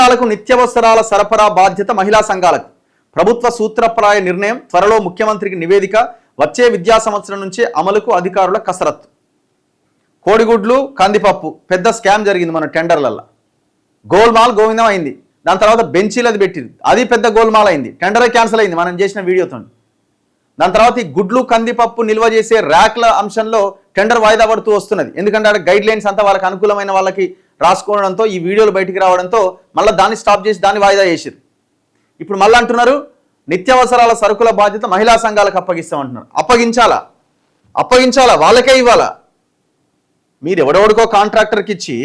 గురుకులాలకు నిత్యావసరాల సరఫరా బాధ్యత మహిళా సంఘాలకు. ప్రభుత్వ సూత్రప్రాయ నిర్ణయం, త్వరలో ముఖ్యమంత్రికి నివేదిక, వచ్చే విద్యా సంవత్సరం నుంచి అమలుకు అధికారుల కసరత్తు. కోడిగుడ్లు కందిపప్పు పెద్ద స్కామ్ జరిగింది మన టెండర్లలో. గోల్మాల్ గోవిందం అయింది. దాని తర్వాత బెంచీలది పెట్టింది, అది పెద్ద గోల్మాల్ అయింది. టెండరే క్యాన్సిల్ అయింది మనం చేసిన వీడియోతో. దాని తర్వాత ఈ గుడ్లు కందిపప్పు నిల్వ చేసే ర్యాక్ల అంశంలో టెండర్ వాయిదా పడుతూ వస్తున్నది. ఎందుకంటే అక్కడ గైడ్ లైన్స్ అంతా వాళ్ళకి అనుకూలమైన వాళ్ళకి రాసుకోవడంతో ఈ వీడియోలు బయటికి రావడంతో మళ్ళీ దాన్ని స్టాప్ చేసి దాన్ని వాయిదా చేసారు. ఇప్పుడు మళ్ళీ అంటున్నారు నిత్యావసరాల సరుకుల బాధ్యత మహిళా సంఘాలకు అప్పగిస్తామంటున్నారు. అప్పగించాలా వాళ్ళకే ఇవ్వాలా? మీరు ఎవడెవడికో కాంట్రాక్టర్కి ఇచ్చి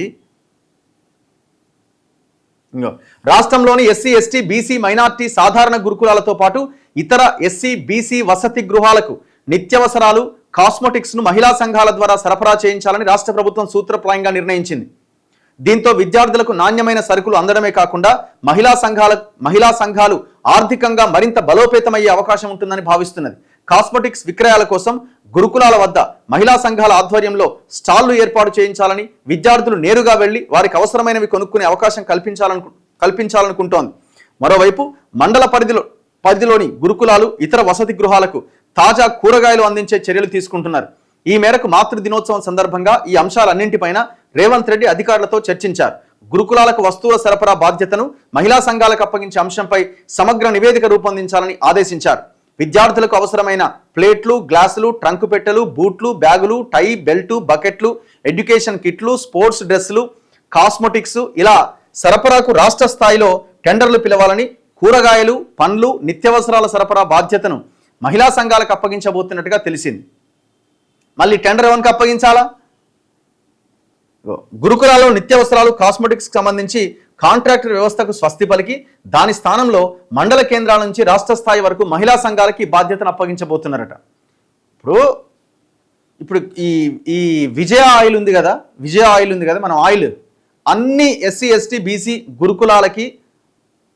రాష్ట్రంలోని ఎస్సీ ఎస్టీ బీసీ మైనార్టీ సాధారణ గురుకులాలతో పాటు ఇతర ఎస్సీ బీసీ వసతి గృహాలకు నిత్యావసరాలు కాస్మెటిక్స్ ను మహిళా సంఘాల ద్వారా సరఫరా చేయించాలని రాష్ట్ర ప్రభుత్వం సూత్రప్రాయంగా నిర్ణయించింది. దీంతో విద్యార్థులకు నాణ్యమైన సరుకులు అందడమే కాకుండా మహిళా సంఘాలు ఆర్థికంగా మరింత బలోపేతమయ్యే అవకాశం ఉంటుందని భావిస్తున్నది. కాస్మెటిక్స్ విక్రయాల కోసం గురుకులాల వద్ద మహిళా సంఘాల ఆధ్వర్యంలో స్టాళ్లు ఏర్పాటు చేయించాలని, విద్యార్థులు నేరుగా వెళ్లి వారికి అవసరమైనవి కొనుక్కునే అవకాశం కల్పించాలనుకుంటోంది. మరోవైపు మండల పరిధిలోని గురుకులాలు, ఇతర వసతి గృహాలకు తాజా కూరగాయలు అందించే చర్యలు తీసుకుంటున్నారు. ఈ మేరకు మాతృ దినోత్సవం సందర్భంగా ఈ అంశాలన్నింటిపైన రేవంత్ రెడ్డి అధికారులతో చర్చించారు. గురుకులాలకు వస్తువుల సరఫరా బాధ్యతను మహిళా సంఘాలకు అప్పగించే అంశంపై సమగ్ర నివేదిక రూపొందించాలని ఆదేశించారు. విద్యార్థులకు అవసరమైన ప్లేట్లు, గ్లాసులు, ట్రంకు పెట్టెలు, బూట్లు, బ్యాగులు, టై, బెల్టు, బకెట్లు, ఎడ్యుకేషన్ కిట్లు, స్పోర్ట్స్ డ్రెస్సులు, కాస్మెటిక్స్ ఇలా సరఫరాకు రాష్ట్ర స్థాయిలో టెండర్లు పిలవాలని, కూరగాయలు, పండ్లు, నిత్యావసరాల సరఫరా బాధ్యతను మహిళా సంఘాలకు అప్పగించబోతున్నట్టుగా తెలిసింది. మళ్ళీ టెండర్ ఎవరికి అప్పగించాలా? గురుకులాల్లో నిత్యావసరాలు కాస్మెటిక్స్ సంబంధించి కాంట్రాక్టర్ వ్యవస్థకు స్వస్తి పలికి దాని స్థానంలో మండల కేంద్రాల నుంచి రాష్ట్ర స్థాయి వరకు మహిళా సంఘాలకి బాధ్యతను అప్పగించబోతున్నారట. ఇప్పుడు ఈ విజయ ఆయిల్ ఉంది కదా, మనం ఆయిల్ అన్ని ఎస్సీ ఎస్టీ బీసీ గురుకులాలకి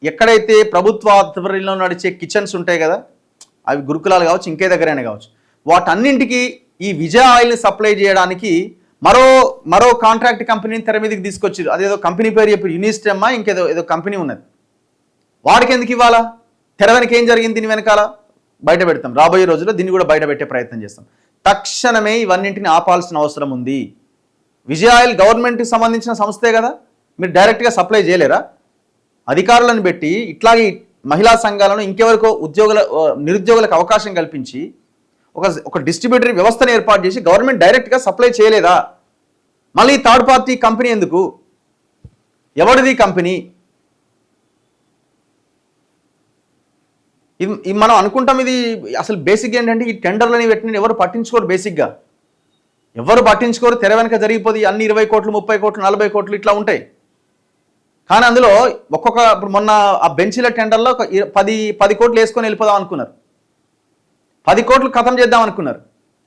ఎక్కడైతే ప్రభుత్వ ఆధ్వర్యంలో నడిచే కిచెన్స్ ఉంటాయి కదా, అవి గురుకులాలు కావచ్చు, ఇంకే దగ్గరైనా కావచ్చు, వాటన్నింటికి ఈ విజయ ఆయిల్ని సప్లై చేయడానికి మరో కాంట్రాక్ట్ కంపెనీని తెర మీదకి తీసుకొచ్చారు. అదేదో కంపెనీ పేరు చెప్పి యూనిస్టెమ్మా ఏదో కంపెనీ ఉన్నది. వాడికి ఎందుకు ఇవ్వాలా? తెర వెనక ఏం జరిగింది దీని వెనకాల బయట పెడతాం. రాబోయే రోజుల్లో దీన్ని కూడా బయట పెట్టే ప్రయత్నం చేస్తాం. తక్షణమే ఇవన్నింటిని ఆపాల్సిన అవసరం ఉంది. విజయ ఆయిల్ గవర్నమెంట్కి సంబంధించిన సంస్థే కదా, మీరు డైరెక్ట్గా సప్లై చేయలేరా? అధికారులను పెట్టి ఇట్లాగే మహిళా సంఘాలను ఇంకెవరికో నిరుద్యోగులకు అవకాశం కల్పించి ఒక డిస్ట్రిబ్యూటరీ వ్యవస్థను ఏర్పాటు చేసి గవర్నమెంట్ డైరెక్ట్గా సప్లై చేయలేదా? మళ్ళీ థర్డ్ పార్టీ కంపెనీ ఎందుకు? ఎవరిది కంపెనీ? ఇది మనం అనుకుంటాం. ఇది అసలు బేసిక్ ఏంటంటే ఈ టెండర్లని పెట్టిన ఎవరు పట్టించుకోరు. బేసిక్గా ఎవరు పట్టించుకోరు. తెర వెనక జరిగిపోయి అన్ని 20 కోట్లు 30 కోట్లు 40 కోట్లు ఇట్లా ఉంటాయి. కానీ అందులో ఇప్పుడు మొన్న ఆ బెంచీల టెండర్లో 10 కోట్లు వేసుకొని వెళ్ళిపోదాం అనుకున్నారు. 10 కోట్లు ఖతం చేద్దాం అనుకున్నారు.